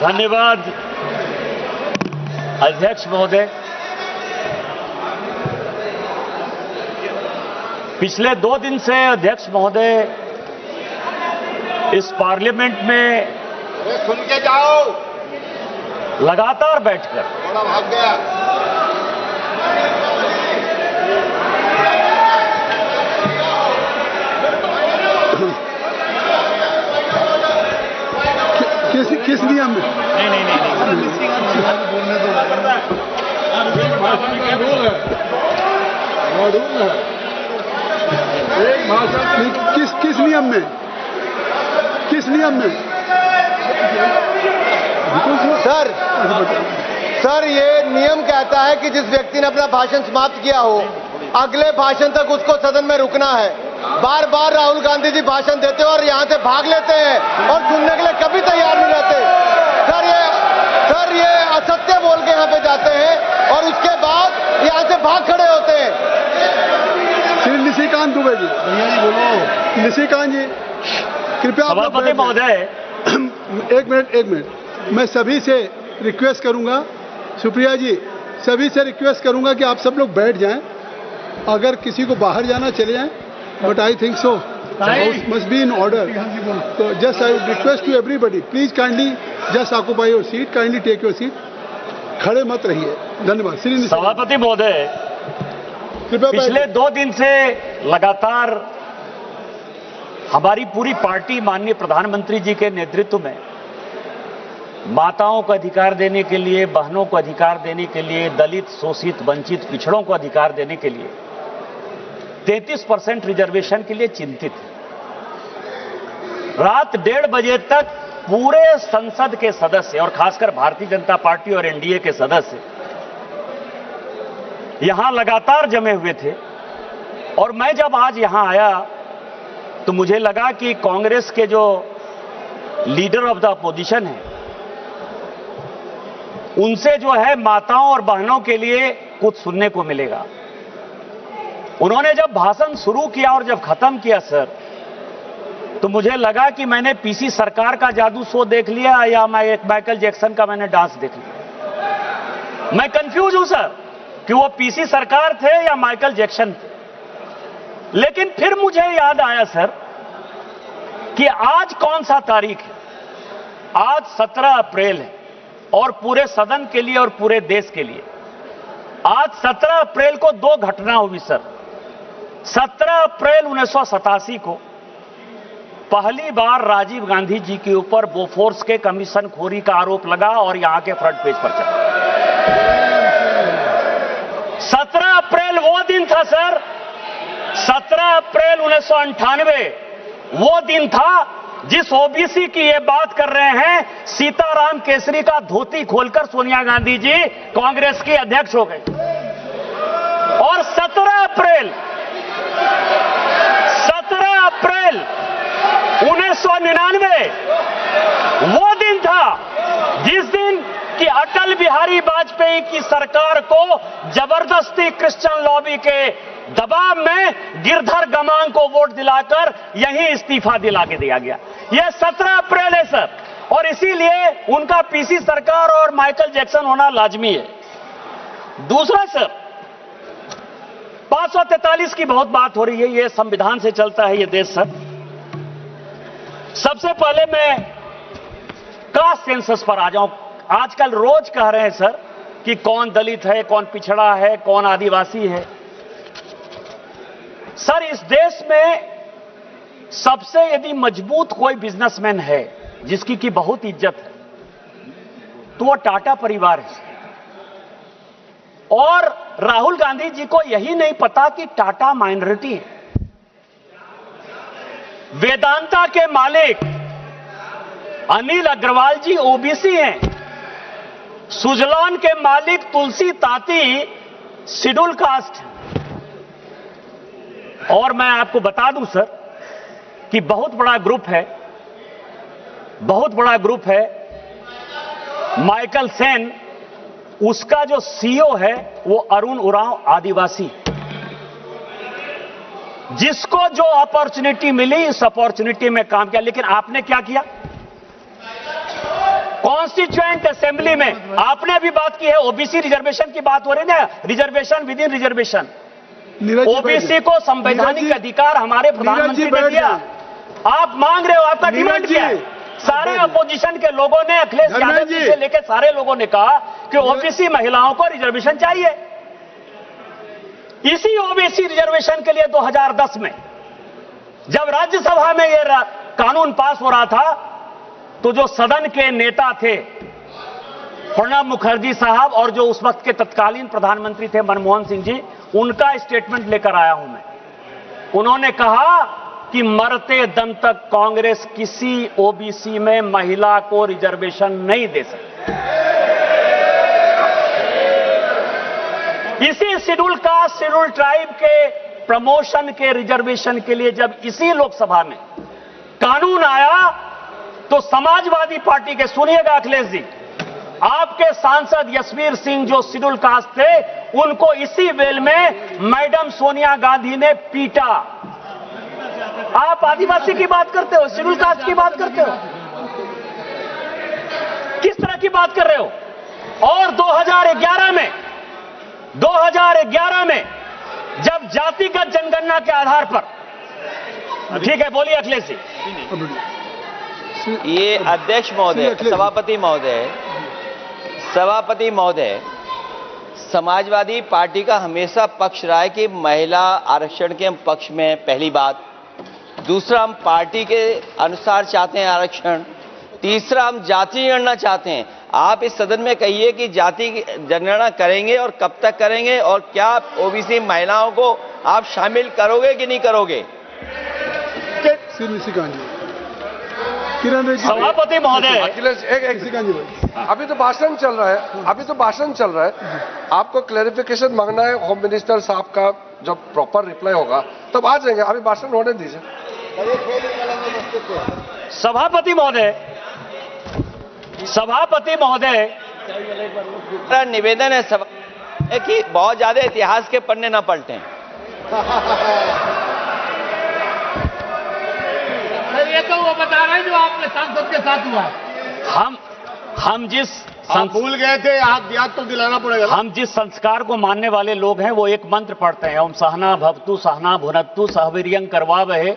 धन्यवाद अध्यक्ष महोदय। पिछले 2 दिन से अध्यक्ष महोदय इस पार्लियामेंट में सुन के जाओ, लगातार बैठकर थोड़ा भाग गया। किस नियम में? नहीं बोलने दो। एक भाषण किस नियम में? किस नियम में? सर ये नियम कहता है कि जिस व्यक्ति ने अपना भाषण समाप्त किया हो, अगले भाषण तक उसको सदन में रुकना है। बार बार राहुल गांधी जी भाषण देते हैं और यहां से भाग लेते हैं और सुनने के लिए कभी तैयार नहीं रहते। सर ये असत्य बोल के यहां पे जाते हैं और उसके बाद यहां से भाग खड़े होते हैं। श्री निशिकांत दुबे जी, बोलो। निशिकांत जी कृपया सभापति महोदय। एक मिनट मैं सभी से रिक्वेस्ट करूंगा, सुप्रिया जी सभी से रिक्वेस्ट करूंगा कि आप सब लोग बैठ जाएं। अगर किसी को बाहर जाना चले जाएं, but I think so house must be in order. तो just I request to everybody, please kindly just occupy your seat, kindly take your seat, खड़े मत रहिए। धन्यवाद। श्री सभापति महोदय, पिछले 2 दिन से लगातार हमारी पूरी पार्टी माननीय प्रधानमंत्री जी के नेतृत्व में माताओं को अधिकार देने के लिए, बहनों को अधिकार देने के लिए, दलित, शोषित, वंचित, पिछड़ों को अधिकार देने के लिए 33% रिजर्वेशन के लिए चिंतित है। रात 1:30 बजे तक पूरे संसद के सदस्य और खासकर भारतीय जनता पार्टी और एनडीए के सदस्य यहां लगातार जमे हुए थे। और मैं जब आज यहां आया तो मुझे लगा कि कांग्रेस के जो लीडर ऑफ द अपोजिशन है, उनसे जो है माताओं और बहनों के लिए कुछ सुनने को मिलेगा। उन्होंने जब भाषण शुरू किया और जब खत्म किया सर, तो मुझे लगा कि मैंने पीसी सरकार का जादू शो देख लिया या माइकल जैक्सन का मैंने डांस देख लिया। मैं कंफ्यूज हूं सर कि वो पीसी सरकार थे या माइकल जैक्सन थे। लेकिन फिर मुझे याद आया सर कि आज कौन सा तारीख है? आज 17 अप्रैल है और पूरे सदन के लिए और पूरे देश के लिए आज 17 अप्रैल को 2 घटना हुई सर। 17 अप्रैल 1987 को पहली बार राजीव गांधी जी के ऊपर बोफोर्स के कमीशन खोरी का आरोप लगा और यहां के फ्रंट पेज पर चला। 17 अप्रैल वो दिन था सर। 17 अप्रैल 1998 वो दिन था जिस ओबीसी की ये बात कर रहे हैं, सीताराम केसरी का धोती खोलकर सोनिया गांधी जी कांग्रेस की अध्यक्ष हो गए। और 17 अप्रैल 1999 वो दिन था जिस दिन कि अटल बिहारी वाजपेयी की सरकार को जबरदस्ती क्रिश्चियन लॉबी के दबाव में गिरधर गमांग को वोट दिलाकर यही इस्तीफा दिला के दिया गया। यह 17 अप्रैल है सर, और इसीलिए उनका पीसी सरकार और माइकल जैक्सन होना लाजमी है। दूसरा सर, 543 की बहुत बात हो रही है, यह संविधान से चलता है ये देश सर। सबसे पहले मैं कास्ट सेंसस पर आ जाऊं। आजकल रोज कह रहे हैं सर कि कौन दलित है, कौन पिछड़ा है, कौन आदिवासी है। सर, इस देश में सबसे यदि मजबूत कोई बिजनेसमैन है जिसकी की बहुत इज्जत है तो वो टाटा परिवार है। और राहुल गांधी जी को यही नहीं पता कि टाटा माइनॉरिटी है। वेदांता के मालिक अनिल अग्रवाल जी ओबीसी हैं। सुजलॉन के मालिक तुलसी ताती शेड्यूल कास्ट हैं। और मैं आपको बता दूं सर कि बहुत बड़ा ग्रुप है माइकल सेन, उसका जो सीईओ है वो अरुण उरांव आदिवासी। जिसको जो अपॉर्चुनिटी मिली इस अपॉर्चुनिटी में काम किया। लेकिन आपने क्या किया? कॉन्स्टिट्यूएंट असेंबली में आपने अभी बात की है, ओबीसी रिजर्वेशन की बात हो रही है ना, reservation with in reservation. OBC को संवैधानिक अधिकार हमारे प्रधानमंत्री ने दिया। आप मांग रहे हो, आपका डिमांड क्या है? सारे अपोजिशन के लोगों ने, अखिलेश यादव जी से लेकर सारे लोगों ने कहा कि ओबीसी महिलाओं को रिजर्वेशन चाहिए। इसी ओबीसी रिजर्वेशन के लिए 2010 में जब राज्यसभा में यह कानून पास हो रहा था, तो जो सदन के नेता थे प्रणब मुखर्जी साहब और जो उस वक्त के तत्कालीन प्रधानमंत्री थे मनमोहन सिंह जी, उनका स्टेटमेंट लेकर आया हूं मैं। उन्होंने कहा कि मरते दम तक कांग्रेस किसी ओबीसी में महिला को रिजर्वेशन नहीं दे सकती। इसी शेड्यूल कास्ट शेड्यूल ट्राइब के प्रमोशन के रिजर्वेशन के लिए जब इसी लोकसभा में कानून आया, तो समाजवादी पार्टी के, सुनिएगा अखिलेश जी, आपके सांसद यशवीर सिंह जो शेड्यूल कास्ट थे, उनको इसी वेल में मैडम सोनिया गांधी ने पीटा। आप आदिवासी की बात करते हो, शेड्यूल कास्ट की बात करते हो, किस तरह की बात कर रहे हो? और 2011 में जब जातिगत जनगणना के आधार पर, ठीक है बोलिए अखिलेश जी। ये अध्यक्ष महोदय, सभापति महोदय, समाजवादी पार्टी का हमेशा पक्ष रहा है कि महिला आरक्षण के हम पक्ष में, पहली बात। दूसरा, हम पार्टी के अनुसार चाहते हैं आरक्षण। तीसरा, हम जाति जनगणना चाहते हैं। आप इस सदन में कहिए कि जाति जनगणना करेंगे और कब तक करेंगे, और क्या ओबीसी महिलाओं को आप शामिल करोगे कि नहीं करोगे? सभापति महोदय, अखिलेश अभी तो भाषण चल रहा है, आपको क्लैरिफिकेशन मांगना है होम मिनिस्टर साहब का, जब प्रॉपर रिप्लाई होगा तब आ जाएंगे, अभी भाषण होने दीजिए। सभापति महोदय, मेरा निवेदन है कि बहुत ज्यादा इतिहास के पन्ने न पलटें। ये तो वो बता रहे हैं जो आपने सांसद के साथ हुआ। हम जिस भूल गए थे, याद तो दिलाना पड़ेगा। हम जिस संस्कार को मानने वाले लोग हैं, वो एक मंत्र पढ़ते हैं, ओम सहना भवतु सहना भुनक्तु सहवीर्यं करवावहै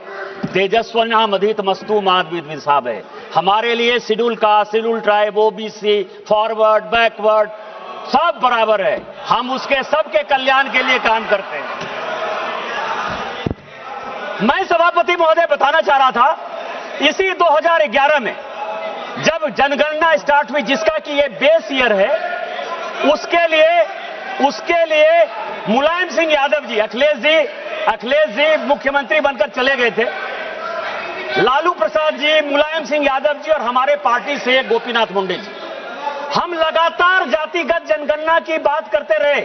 तेजस्विनामधित मस्तु माद विद्विषावहै। हमारे लिए schedule caste, schedule tribe, OBC, forward, backward सब बराबर है। हम उसके सबके कल्याण के लिए काम करते हैं। मैं सभापति महोदय बताना चाह रहा था, इसी 2011 में जब जनगणना स्टार्ट हुई, जिसका कि ये बेस ईयर है, उसके लिए मुलायम सिंह यादव जी, अखिलेश जी मुख्यमंत्री बनकर चले गए थे, लालू प्रसाद जी, मुलायम सिंह यादव जी और हमारे पार्टी से गोपीनाथ मुंडे जी, हम लगातार जातिगत जनगणना की बात करते रहे,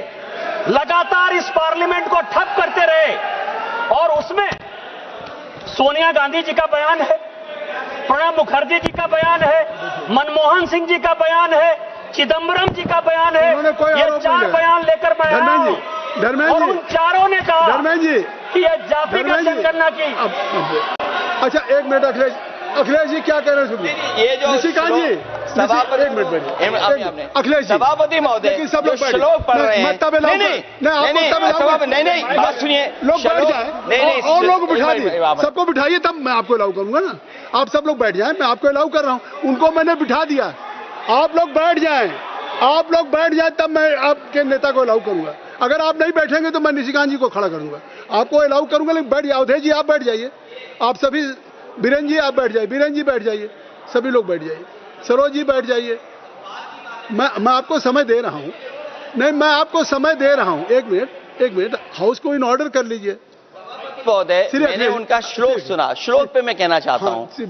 लगातार इस पार्लियामेंट को ठप करते रहे, और उसमें सोनिया गांधी जी का बयान है, प्रणब मुखर्जी जी का बयान है, मनमोहन सिंह जी का बयान है, चिदम्बरम जी का बयान है। ये 4 बयान लेकर मैं आया हूं, और उन चारों ने कहा कि ये जातिगत जनगणना की। अच्छा, एक मिनट अखिलेश जी क्या कह रहे हैं? सुनिए, ये जो निशिकांत जी, सभापति, एक मिनट अखिलेश जी, सभापति महोदय सब लोग श्लोक पढ़ रहे हैं, नहीं, बात सुनिए, लोग बैठ जाए और लोग बिठा दिए, सबको बिठाइए, तब मैं आपको अलाउ करूंगा ना। आप सब लोग बैठ जाएं, मैं आपको अलाउ कर रहा हूं, उनको मैंने बिठा दिया। आप लोग बैठ जाएं, तब मैं आपके नेता को अलाउ करूंगा। अगर आप नहीं बैठेंगे तो मैं निशिकांत जी को खड़ा कर दूंगा, आपको अलाउ करूंगा, लेकिन बैठ जाए। अवधेश जी आप बैठ जाइए, आप सभी, बीरेन जी आप बैठ जाइए, बीरेन जी बैठ जाइए, सभी लोग बैठ जाइए, सरोज जी बैठ जाइए। मैं आपको समय दे रहा हूं, नहीं मैं आपको समय दे रहा हूं। एक मिनट, हाउस को इन ऑर्डर कर लीजिए। मैंने उनका श्लोक सुना, श्लोक पे मैं कहना चाहता हूं।